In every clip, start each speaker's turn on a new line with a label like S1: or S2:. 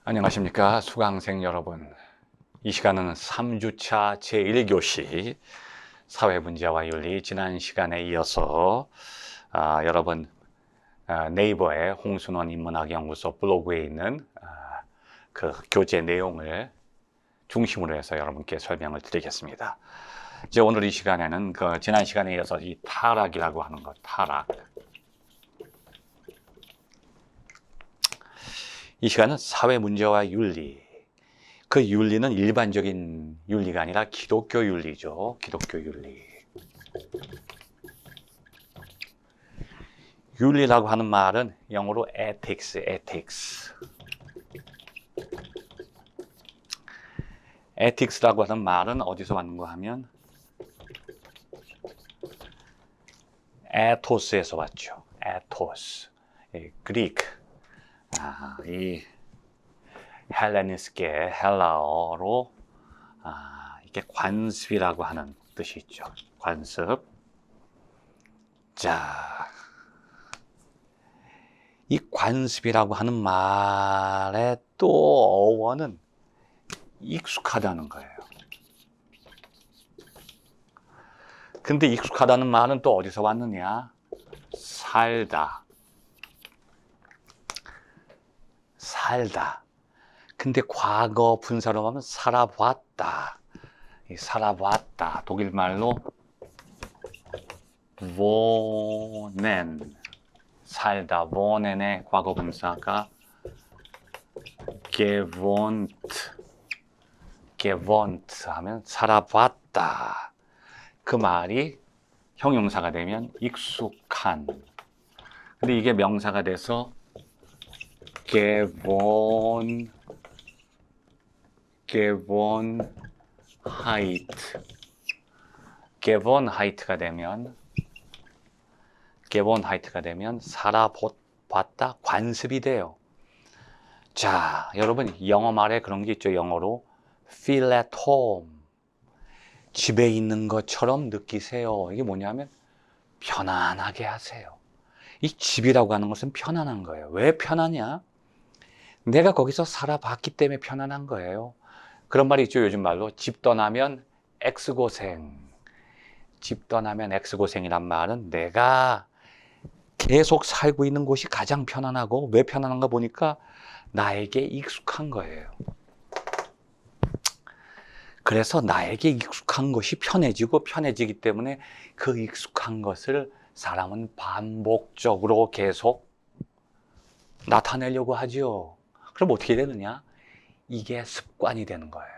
S1: 안녕하십니까 수강생 여러분. 이 시간은 3주차 제1교시 사회문제와 윤리, 지난 시간에 이어서 여러분 네이버의 홍순원 인문학연구소 블로그에 있는 그 교재 내용을 중심으로 해서 여러분께 설명을 드리겠습니다. 이제 오늘 이 시간에는 지난 시간에 이어서 이 타락이라고 하는 것, 타락. 이 시간은 사회 문제와 윤리. 그 윤리는 일반적인 윤리가 아니라 기독교 윤리죠. 기독교 윤리. 윤리라고 하는 말은 영어로 ethics. ethics라고 하는 말은 어디서 왔는가 하면 에토스에서 왔죠. 에토스. 그리크. 이 헬레니스계 헬라어로 이게 관습이라고 하는 뜻이 있죠. 관습. 자, 이 관습이라고 하는 말의 또 어원은 익숙하다는 거예요. 근데 익숙하다는 말은 또 어디서 왔느냐? 살다. 근데 과거 분사로 하면 살아봤다. 살아봤다. 독일 말로 wohnen. 살다. wohnen의 과거 분사가 gewohnt 하면 살아봤다. 그 말이 형용사가 되면 익숙한. 근데 이게 명사가 돼서 gewohnheit가 되면 살아봤다, 관습이 돼요. 자, 여러분 영어 말에 그런 게 있죠. 영어로 feel at home. 집에 있는 것처럼 느끼세요. 이게 뭐냐면 편안하게 하세요. 이 집이라고 하는 것은 편안한 거예요. 왜 편하냐? 내가 거기서 살아봤기 때문에 편안한 거예요. 그런 말이 있죠. 요즘 말로 집 떠나면 X고생. 집 떠나면 X고생이란 말은 내가 계속 살고 있는 곳이 가장 편안하고, 왜 편안한가 보니까 나에게 익숙한 거예요. 그래서 나에게 익숙한 것이 편해지기 때문에 그 익숙한 것을 사람은 반복적으로 계속 나타내려고 하죠. 그럼 어떻게 되느냐? 이게 습관이 되는 거예요.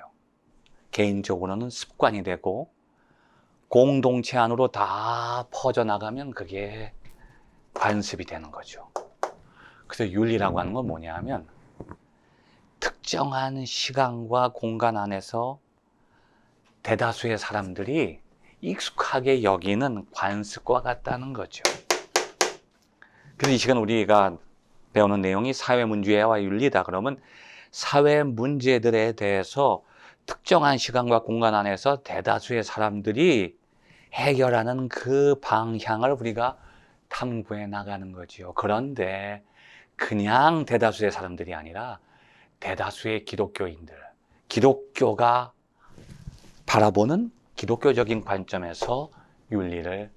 S1: 개인적으로는 습관이 되고 공동체 안으로 다 퍼져나가면 그게 관습이 되는 거죠. 그래서 윤리라고 하는 건 뭐냐 하면 특정한 시간과 공간 안에서 대다수의 사람들이 익숙하게 여기는 관습과 같다는 거죠. 그래서 이 시간 우리가 배우는 내용이 사회 문제와 윤리다. 그러면 사회 문제들에 대해서 특정한 시간과 공간 안에서 대다수의 사람들이 해결하는 그 방향을 우리가 탐구해 나가는 거죠. 그런데 그냥 대다수의 사람들이 아니라 대다수의 기독교인들, 기독교가 바라보는 기독교적인 관점에서 윤리를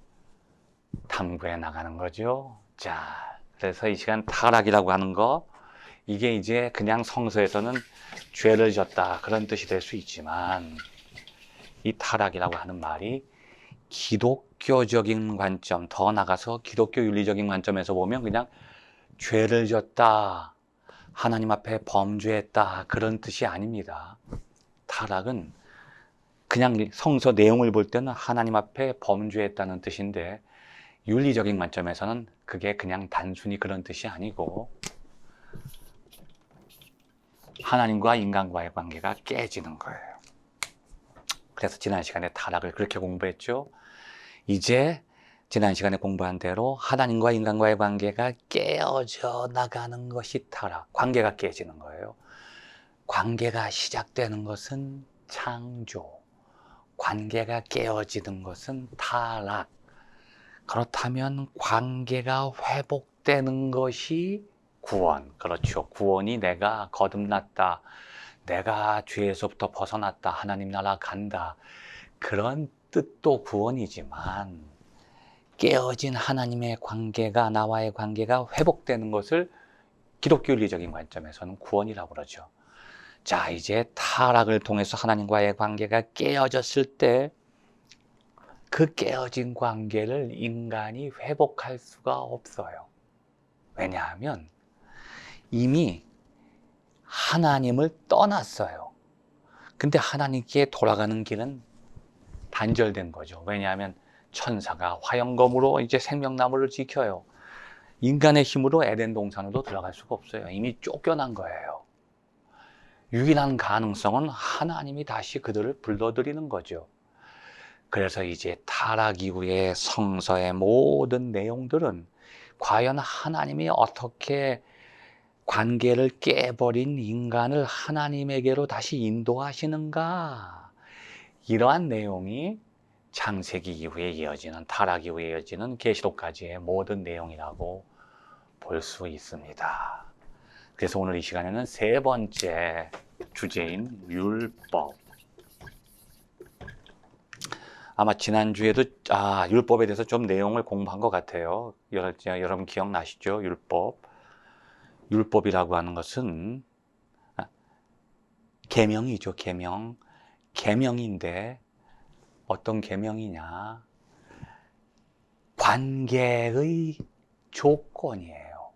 S1: 탐구해 나가는 거죠. 자, 그래서 이 시간 타락이라고 하는 거, 이게 이제 그냥 성서에서는 죄를 졌다 그런 뜻이 될 수 있지만, 이 타락이라고 하는 말이 기독교적인 관점, 더 나가서 기독교 윤리적인 관점에서 보면 그냥 죄를 졌다, 하나님 앞에 범죄했다 그런 뜻이 아닙니다. 타락은 그냥 성서 내용을 볼 때는 하나님 앞에 범죄했다는 뜻인데, 윤리적인 관점에서는 그게 그냥 단순히 그런 뜻이 아니고 하나님과 인간과의 관계가 깨지는 거예요. 그래서 지난 시간에 타락을 그렇게 공부했죠. 이제 지난 시간에 공부한 대로 하나님과 인간과의 관계가 깨어져 나가는 것이 타락, 관계가 깨지는 거예요. 관계가 시작되는 것은 창조, 관계가 깨어지는 것은 타락. 그렇다면 관계가 회복되는 것이 구원. 그렇죠. 구원이 내가 거듭났다. 내가 죄에서부터 벗어났다. 하나님 나라 간다. 그런 뜻도 구원이지만 깨어진 하나님의 관계가 나와의 관계가 회복되는 것을 기독교윤리적인 관점에서는 구원이라고 그러죠. 자, 이제 타락을 통해서 하나님과의 관계가 깨어졌을 때 그 깨어진 관계를 인간이 회복할 수가 없어요. 왜냐하면 이미 하나님을 떠났어요. 근데 하나님께 돌아가는 길은 단절된 거죠. 왜냐하면 천사가 화영검으로 이제 생명나무를 지켜요. 인간의 힘으로 에덴 동산으로 들어갈 수가 없어요. 이미 쫓겨난 거예요. 유일한 가능성은 하나님이 다시 그들을 불러들이는 거죠. 그래서 이제 타락 이후의 성서의 모든 내용들은 과연 하나님이 어떻게 관계를 깨버린 인간을 하나님에게로 다시 인도하시는가? 이러한 내용이 창세기 이후에 이어지는, 타락 이후에 이어지는 계시록까지의 모든 내용이라고 볼 수 있습니다. 그래서 오늘 이 시간에는 세 번째 주제인 율법. 아마 지난주에도 율법에 대해서 좀 내용을 공부한 것 같아요. 여러분 기억나시죠? 율법이라고 하는 것은 계명이죠. 계명인데 어떤 계명이냐? 관계의 조건이에요.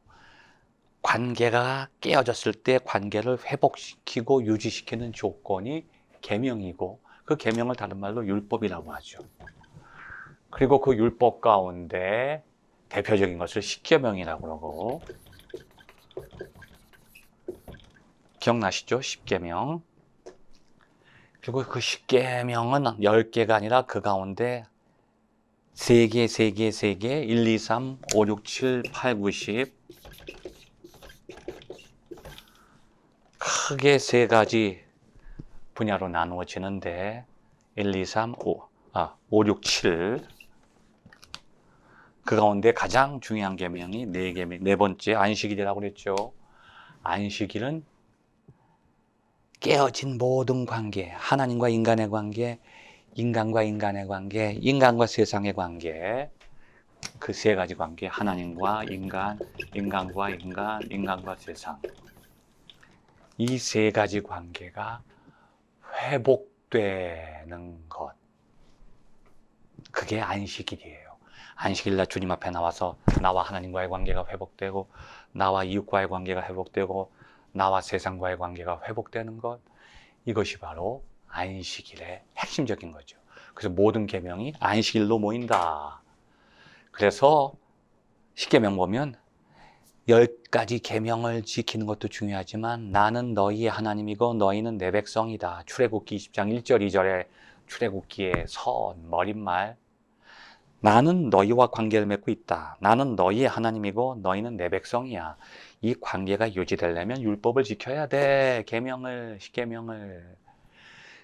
S1: 관계가 깨어졌을 때 관계를 회복시키고 유지시키는 조건이 계명이고, 그 계명을 다른 말로 율법이라고 하죠. 그리고 그 율법 가운데 대표적인 것을 십계명이라고 그러고, 기억나시죠? 십계명. 그리고 그 십계명은 10개가 아니라 그 가운데 3개, 1, 2, 3, 5, 6, 7, 8, 9, 10 크게 3가지 분야로 나누어지는데 1, 2, 3, 5, 6, 7 그 가운데 가장 중요한 계명이 4계명, 네 번째 안식일이라고 그랬죠. 안식일은 깨어진 모든 관계, 하나님과 인간의 관계, 인간과 인간의 관계, 인간과 세상의 관계, 그 3가지 관계, 하나님과 인간, 인간과 인간, 인간과 세상, 이 3가지 관계가 회복되는 것, 그게 안식일이에요. 안식일날 주님 앞에 나와서 나와 하나님과의 관계가 회복되고, 나와 이웃과의 관계가 회복되고, 나와 세상과의 관계가 회복되는 것, 이것이 바로 안식일의 핵심적인 거죠. 그래서 모든 계명이 안식일로 모인다. 그래서 십계명 보면 10가지 계명을 지키는 것도 중요하지만 나는 너희의 하나님이고 너희는 내 백성이다. 출애굽기 20장 1절 2절에 출애굽기의 머릿말, 나는 너희와 관계를 맺고 있다. 나는 너희의 하나님이고 너희는 내 백성이야. 이 관계가 유지되려면 율법을 지켜야 돼. 십계명을.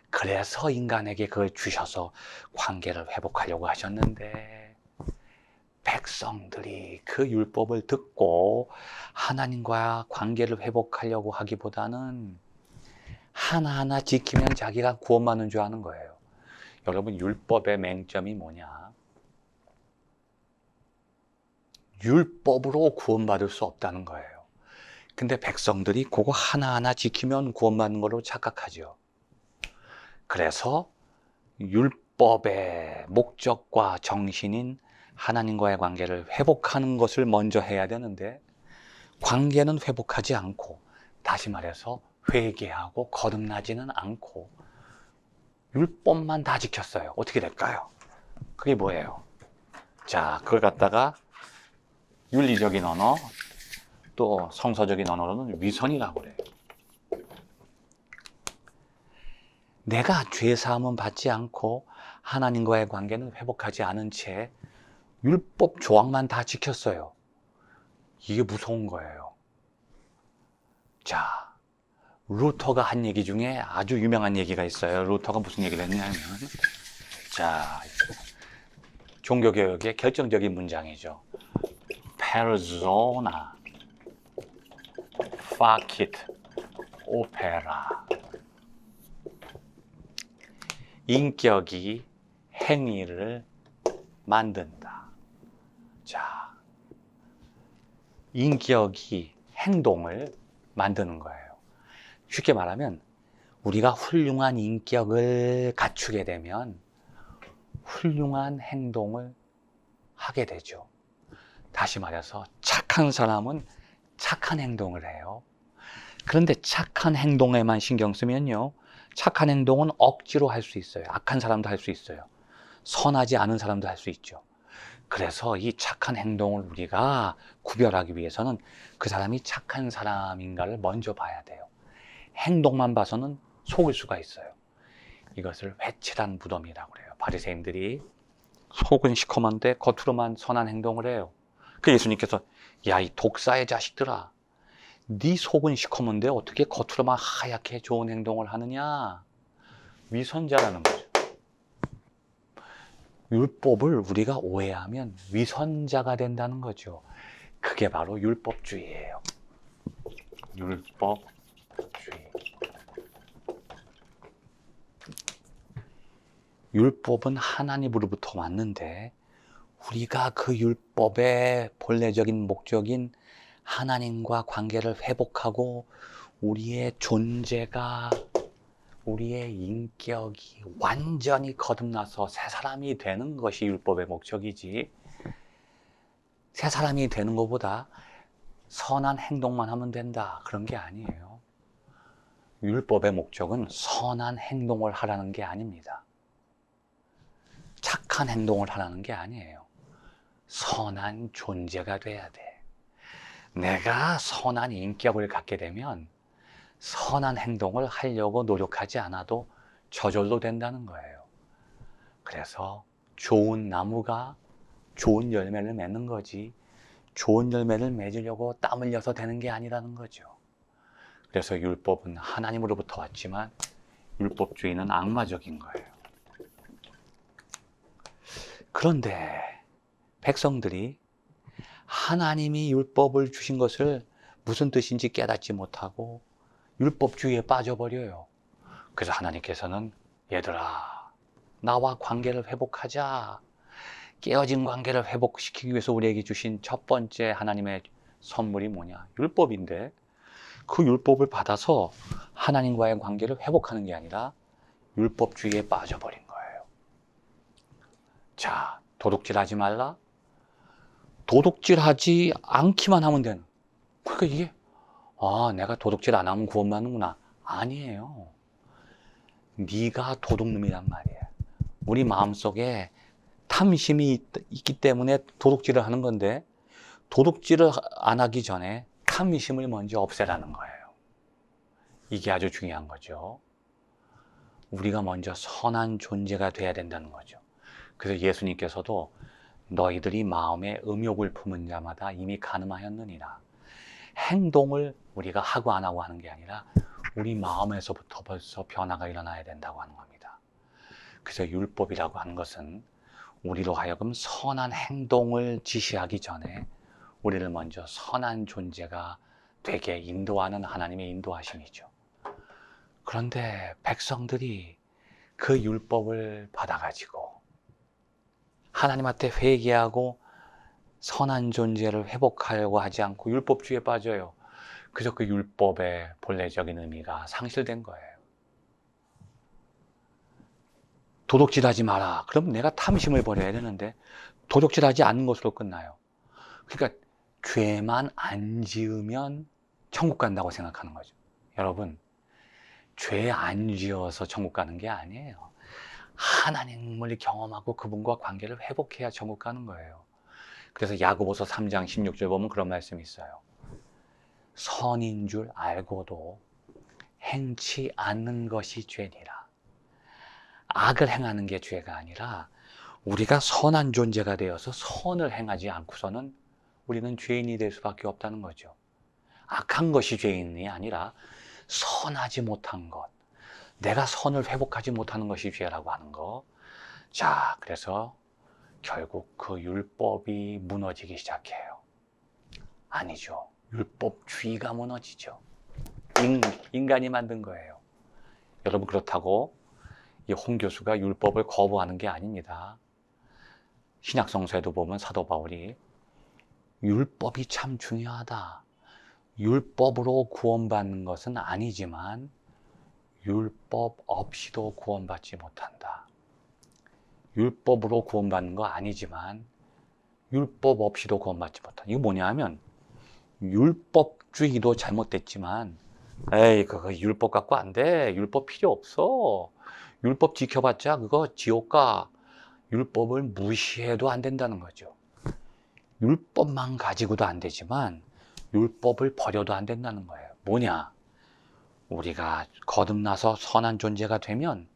S1: 그래서 인간에게 그걸 주셔서 관계를 회복하려고 하셨는데, 백성들이 그 율법을 듣고 하나님과 관계를 회복하려고 하기보다는 하나하나 지키면 자기가 구원받는 줄 아는 거예요. 여러분, 율법의 맹점이 뭐냐? 율법으로 구원받을 수 없다는 거예요. 근데 백성들이 그거 하나하나 지키면 구원받는 걸로 착각하죠. 그래서 율법의 목적과 정신인 하나님과의 관계를 회복하는 것을 먼저 해야 되는데, 관계는 회복하지 않고, 다시 말해서 회개하고 거듭나지는 않고 율법만 다 지켰어요. 어떻게 될까요? 그게 뭐예요? 자, 그걸 갖다가 윤리적인 언어, 또 성서적인 언어로는 위선이라고 그래요. 내가 죄사함은 받지 않고 하나님과의 관계는 회복하지 않은 채 율법 조항만 다 지켰어요. 이게 무서운 거예요. 자, 루터가 한 얘기 중에 아주 유명한 얘기가 있어요. 루터가 무슨 얘기를 했냐면, 자, 종교개혁의 결정적인 문장이죠. 페르소나. facit opera. 인격이 행위를 만든다. 자, 인격이 행동을 만드는 거예요. 쉽게 말하면 우리가 훌륭한 인격을 갖추게 되면 훌륭한 행동을 하게 되죠. 다시 말해서 착한 사람은 착한 행동을 해요. 그런데 착한 행동에만 신경 쓰면요, 착한 행동은 억지로 할 수 있어요. 악한 사람도 할 수 있어요. 선하지 않은 사람도 할 수 있죠. 그래서 이 착한 행동을 우리가 구별하기 위해서는 그 사람이 착한 사람인가를 먼저 봐야 돼요. 행동만 봐서는 속을 수가 있어요. 이것을 회칠한 무덤이라고 그래요. 바리새인들이 속은 시커먼데 겉으로만 선한 행동을 해요. 그 예수님께서 야, 이 독사의 자식들아, 네 속은 시커먼데 어떻게 겉으로만 하얗게 좋은 행동을 하느냐? 위선자라는 거죠. 율법을 우리가 오해하면 위선자가 된다는 거죠. 그게 바로 율법주의예요. 율법주의. 율법은 하나님으로부터 왔는데 우리가 그 율법의 본래적인 목적인 하나님과 관계를 회복하고 우리의 존재가, 우리의 인격이 완전히 거듭나서 새 사람이 되는 것이 율법의 목적이지, 새 사람이 되는 것보다 선한 행동만 하면 된다, 그런 게 아니에요. 율법의 목적은 선한 행동을 하라는 게 아닙니다. 착한 행동을 하라는 게 아니에요. 선한 존재가 돼야 돼. 내가 선한 인격을 갖게 되면 선한 행동을 하려고 노력하지 않아도 저절로 된다는 거예요. 그래서 좋은 나무가 좋은 열매를 맺는 거지, 좋은 열매를 맺으려고 땀 흘려서 되는 게 아니라는 거죠. 그래서 율법은 하나님으로부터 왔지만 율법주의는 악마적인 거예요. 그런데 백성들이 하나님이 율법을 주신 것을 무슨 뜻인지 깨닫지 못하고 율법주의에 빠져버려요. 그래서 하나님께서는 얘들아, 나와 관계를 회복하자. 깨어진 관계를 회복시키기 위해서 우리에게 주신 첫 번째 하나님의 선물이 뭐냐? 율법인데 그 율법을 받아서 하나님과의 관계를 회복하는 게 아니라 율법주의에 빠져버린 거예요. 자, 도둑질하지 말라? 도둑질하지 않기만 하면 되는. 그러니까 이게 내가 도둑질 안 하면 구원받는구나. 아니에요. 네가 도둑놈이란 말이에요. 우리 마음속에 탐심이 있기 때문에 도둑질을 하는 건데 도둑질을 안 하기 전에 탐심을 먼저 없애라는 거예요. 이게 아주 중요한 거죠. 우리가 먼저 선한 존재가 돼야 된다는 거죠. 그래서 예수님께서도 너희들이 마음에 음욕을 품은 자마다 이미 간음하였느니라. 행동을 우리가 하고 안 하고 하는 게 아니라 우리 마음에서부터 벌써 변화가 일어나야 된다고 하는 겁니다. 그래서 율법이라고 하는 것은 우리로 하여금 선한 행동을 지시하기 전에 우리를 먼저 선한 존재가 되게 인도하는 하나님의 인도하심이죠. 그런데 백성들이 그 율법을 받아가지고 하나님한테 회개하고 선한 존재를 회복하려고 하지 않고 율법주의에 빠져요. 그래서 그 율법의 본래적인 의미가 상실된 거예요. 도둑질하지 마라. 그럼 내가 탐심을 버려야 되는데 도둑질하지 않는 것으로 끝나요. 그러니까 죄만 안 지으면 천국 간다고 생각하는 거죠. 여러분, 죄 안 지어서 천국 가는 게 아니에요. 하나님을 경험하고 그분과 관계를 회복해야 천국 가는 거예요. 그래서 야고보서 3장 16절 보면 그런 말씀이 있어요. 선인 줄 알고도 행치 않는 것이 죄니라. 악을 행하는 게 죄가 아니라 우리가 선한 존재가 되어서 선을 행하지 않고서는 우리는 죄인이 될 수밖에 없다는 거죠. 악한 것이 죄인이 아니라 선하지 못한 것, 내가 선을 회복하지 못하는 것이 죄라고 하는 거. 자, 그래서 결국 그 율법이 무너지기 시작해요. 아니죠. 율법주의가 무너지죠. 인간이 만든 거예요. 여러분, 그렇다고 이 홍 교수가 율법을 거부하는 게 아닙니다. 신약성서에도 보면 사도 바울이 율법이 참 중요하다. 율법으로 구원받는 것은 아니지만 율법 없이도 구원받지 못한다. 율법으로 구원받는 거 아니지만 율법 없이도 구원받지 못한다. 이거 뭐냐 하면 율법주의도 잘못됐지만 에이, 그거 율법 갖고 안 돼. 율법 필요 없어. 율법 지켜봤자 그거 지옥 가. 율법을 무시해도 안 된다는 거죠. 율법만 가지고도 안 되지만 율법을 버려도 안 된다는 거예요. 뭐냐? 우리가 거듭나서 선한 존재가 되면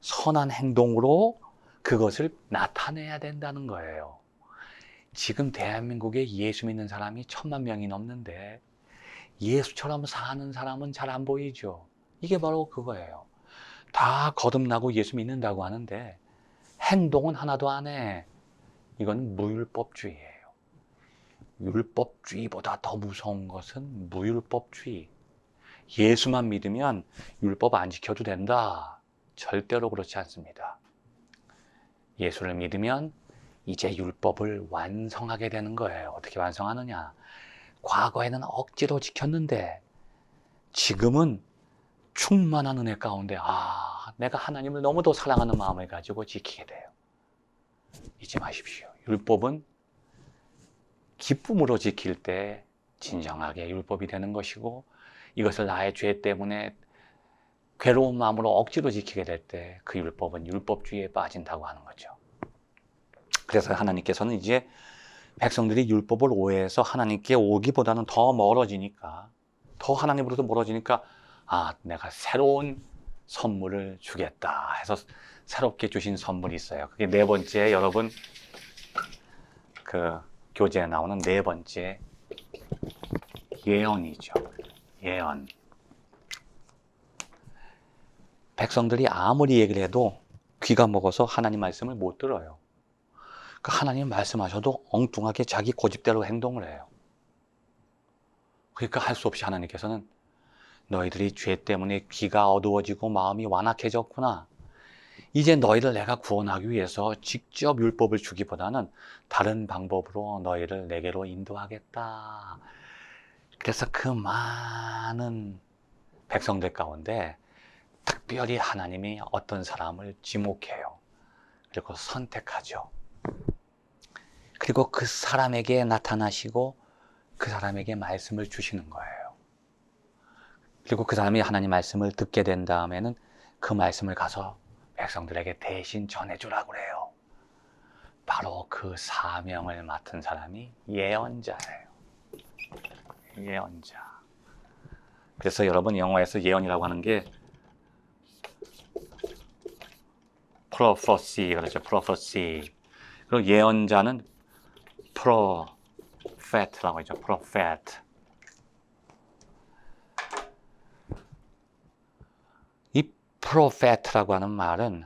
S1: 선한 행동으로 그것을 나타내야 된다는 거예요. 지금 대한민국에 예수 믿는 사람이 1000만 명이 넘는데 예수처럼 사는 사람은 잘 안 보이죠. 이게 바로 그거예요. 다 거듭나고 예수 믿는다고 하는데 행동은 하나도 안 해. 이건 무율법주의예요. 율법주의보다 더 무서운 것은 무율법주의. 예수만 믿으면 율법 안 지켜도 된다. 절대로 그렇지 않습니다. 예수를 믿으면 이제 율법을 완성하게 되는 거예요. 어떻게 완성하느냐? 과거에는 억지로 지켰는데 지금은 충만한 은혜 가운데 내가 하나님을 너무도 사랑하는 마음을 가지고 지키게 돼요. 잊지 마십시오. 율법은 기쁨으로 지킬 때 진정하게 율법이 되는 것이고 이것을 나의 죄 때문에 괴로운 마음으로 억지로 지키게 될 때 그 율법은 율법주의에 빠진다고 하는 거죠. 그래서 하나님께서는 이제 백성들이 율법을 오해해서 하나님께 오기보다는 더 멀어지니까 더 하나님으로부터 멀어지니까 내가 새로운 선물을 주겠다 해서 새롭게 주신 선물이 있어요. 그게 네 번째, 여러분 그 교재에 나오는 네 번째 예언이죠. 예언. 백성들이 아무리 얘기를 해도 귀가 먹어서 하나님 말씀을 못 들어요. 그 하나님 말씀하셔도 엉뚱하게 자기 고집대로 행동을 해요. 그러니까 할 수 없이 하나님께서는 너희들이 죄 때문에 귀가 어두워지고 마음이 완악해졌구나. 이제 너희를 내가 구원하기 위해서 직접 율법을 주기보다는 다른 방법으로 너희를 내게로 인도하겠다. 그래서 그 많은 백성들 가운데 특별히 하나님이 어떤 사람을 지목해요. 그리고 선택하죠. 그리고 그 사람에게 나타나시고 그 사람에게 말씀을 주시는 거예요. 그리고 그 사람이 하나님 말씀을 듣게 된 다음에는 그 말씀을 가서 백성들에게 대신 전해주라고 그래요. 바로 그 사명을 맡은 사람이 예언자예요. 예언자. 그래서 여러분 영어에서 예언이라고 하는 게 prophecy 그렇죠. prophecy. 그리고 예언자는 prophet라고 하죠. prophet. 이 prophet라고 하는 말은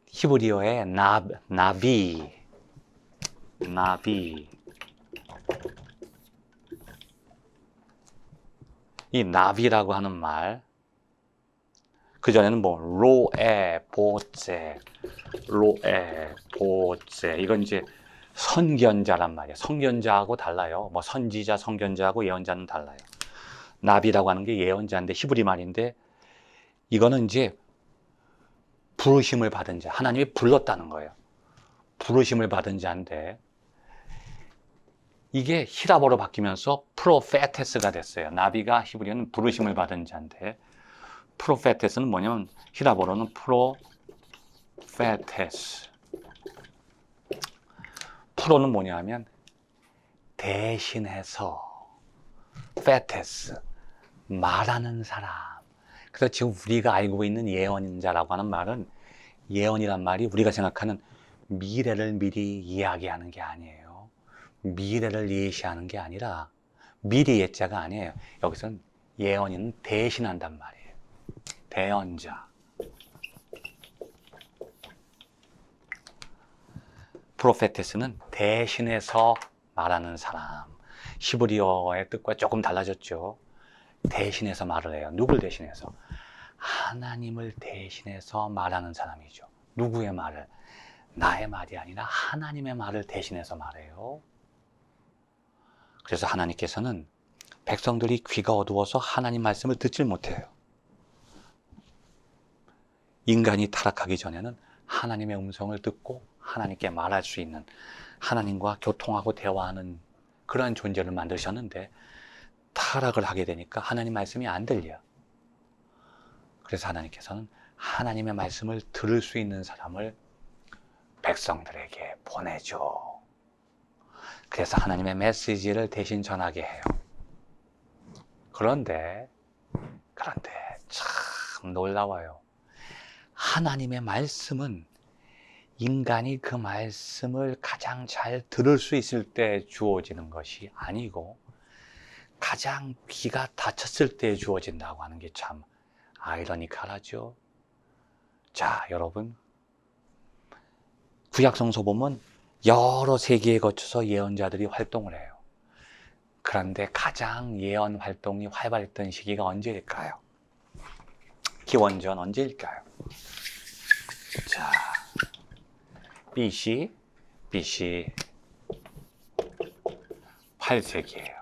S1: 히브리어의 나비. 이 나비라고 하는 말, 그전에는 로에, 보제, 이건 이제 선견자란 말이에요. 선견자하고 달라요. 선지자, 선견자하고 예언자는 달라요. 나비라고 하는 게 예언자인데 히브리 말인데 이거는 이제 부르심을 받은 자, 하나님이 불렀다는 거예요. 부르심을 받은 자인데 이게 히라보로 바뀌면서 프로페테스가 됐어요. 나비가 히브리어는 부르심을 받은 자인데 프로페테스는 뭐냐면 히라보로는 프로페테스. 프로는 뭐냐면 대신해서, 페테스 말하는 사람. 그래서 지금 우리가 알고 있는 예언자라고 하는 말은 예언이란 말이 우리가 생각하는 미래를 미리 이야기하는 게 아니에요. 미래를 예시하는 게 아니라 미리 예자가 아니에요. 여기서는 예언은 대신한단 말이에요. 대언자. 프로페테스는 대신해서 말하는 사람. 히브리어의 뜻과 조금 달라졌죠. 대신해서 말을 해요. 누굴 대신해서? 하나님을 대신해서 말하는 사람이죠. 누구의 말을? 나의 말이 아니라 하나님의 말을 대신해서 말해요. 그래서 하나님께서는 백성들이 귀가 어두워서 하나님 말씀을 듣질 못해요. 인간이 타락하기 전에는 하나님의 음성을 듣고 하나님께 말할 수 있는, 하나님과 교통하고 대화하는 그러한 존재를 만드셨는데, 타락을 하게 되니까 하나님 말씀이 안 들려. 그래서 하나님께서는 하나님의 말씀을 들을 수 있는 사람을 백성들에게 보내죠. 그래서 하나님의 메시지를 대신 전하게 해요. 그런데 참 놀라워요. 하나님의 말씀은 인간이 그 말씀을 가장 잘 들을 수 있을 때 주어지는 것이 아니고 가장 귀가 닫혔을 때 주어진다고 하는 게 참 아이러니컬하죠. 자, 여러분, 구약성서 보면 여러 세기에 거쳐서 예언자들이 활동을 해요. 그런데 가장 예언 활동이 활발했던 시기가 언제일까요? 기원전 언제일까요? 자, BC 8세기예요.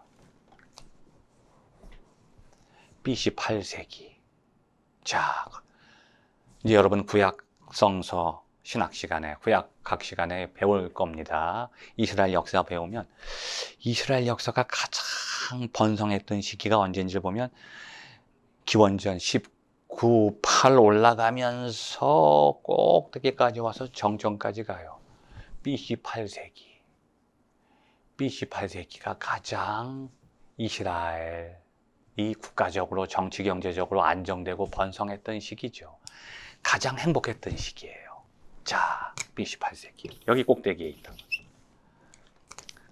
S1: BC 8세기. 자, 이제 여러분 구약성서 신학 시간에, 구약학 시간에 배울 겁니다. 이스라엘 역사 배우면 이스라엘 역사가 가장 번성했던 시기가 언제인지 보면 기원전 19, 8 올라가면서 꼭대기까지 와서 정점까지 가요. BC 8세기. BC 8세기가 가장 이스라엘이 국가적으로 정치 경제적으로 안정되고 번성했던 시기죠. 가장 행복했던 시기예요. 자, BC 8세기. 여기 꼭대기에 있던 거죠.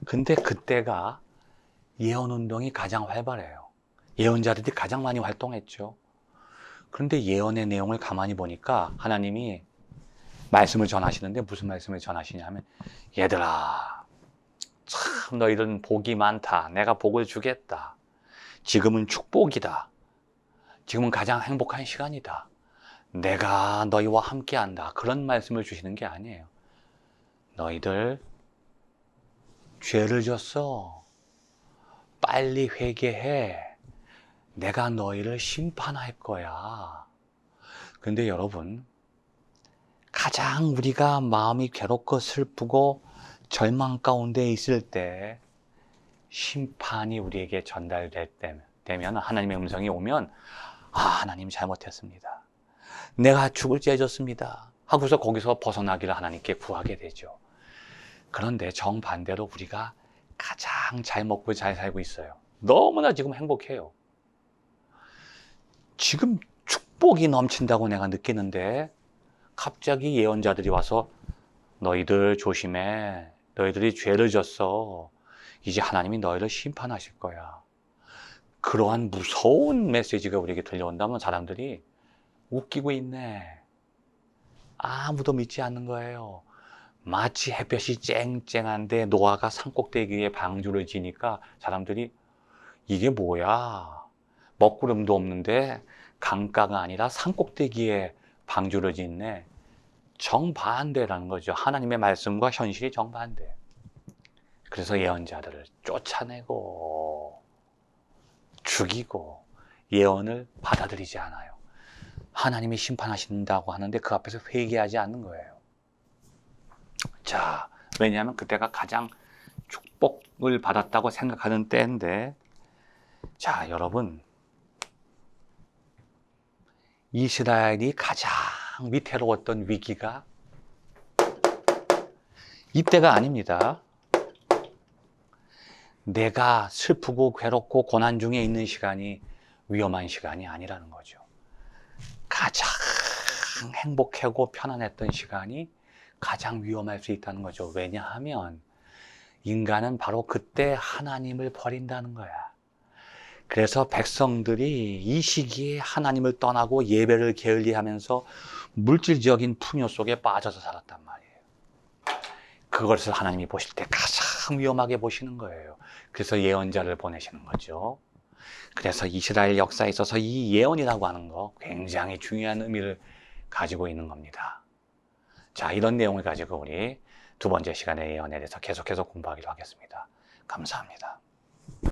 S1: 근데 그때가 예언운동이 가장 활발해요. 예언자들이 가장 많이 활동했죠. 그런데 예언의 내용을 가만히 보니까 하나님이 말씀을 전하시는데 무슨 말씀을 전하시냐면, 얘들아, 참 너희들은 복이 많다. 내가 복을 주겠다. 지금은 축복이다. 지금은 가장 행복한 시간이다. 내가 너희와 함께한다. 그런 말씀을 주시는 게 아니에요. 너희들 죄를 졌어. 빨리 회개해. 내가 너희를 심판할 거야. 근데 여러분, 가장 우리가 마음이 괴롭고 슬프고 절망 가운데 있을 때 심판이 우리에게 전달될 때면, 하나님의 음성이 오면, 아, 하나님 잘못했습니다. 내가 죽을 죄 졌습니다. 하고서 거기서 벗어나기를 하나님께 구하게 되죠. 그런데 정반대로 우리가 가장 잘 먹고 잘 살고 있어요. 너무나 지금 행복해요. 지금 축복이 넘친다고 내가 느끼는데 갑자기 예언자들이 와서 너희들 조심해. 너희들이 죄를 졌어. 이제 하나님이 너희를 심판하실 거야. 그러한 무서운 메시지가 우리에게 들려온다면 사람들이 웃기고 있네. 아무도 믿지 않는 거예요. 마치 햇볕이 쨍쨍한데 노아가 산꼭대기에 방주를 지니까 사람들이 이게 뭐야? 먹구름도 없는데 강가가 아니라 산꼭대기에 방주를 짓네. 정반대라는 거죠. 하나님의 말씀과 현실이 정반대. 그래서 예언자들을 쫓아내고 죽이고 예언을 받아들이지 않아요. 하나님이 심판하신다고 하는데 그 앞에서 회개하지 않는 거예요. 자, 왜냐하면 그때가 가장 축복을 받았다고 생각하는 때인데, 자, 여러분, 이스라엘이 가장 위태로웠던 위기가 이때가 아닙니다. 내가 슬프고 괴롭고 고난 중에 있는 시간이 위험한 시간이 아니라는 거죠. 가장 행복하고 편안했던 시간이 가장 위험할 수 있다는 거죠. 왜냐하면 인간은 바로 그때 하나님을 버린다는 거야. 그래서 백성들이 이 시기에 하나님을 떠나고 예배를 게을리하면서 물질적인 풍요 속에 빠져서 살았단 말이에요. 그것을 하나님이 보실 때 가장 위험하게 보시는 거예요. 그래서 예언자를 보내시는 거죠. 그래서 이스라엘 역사에 있어서 이 예언이라고 하는 거 굉장히 중요한 의미를 가지고 있는 겁니다. 자, 이런 내용을 가지고 우리 두 번째 시간의 예언에 대해서 계속해서 공부하기로 하겠습니다. 감사합니다.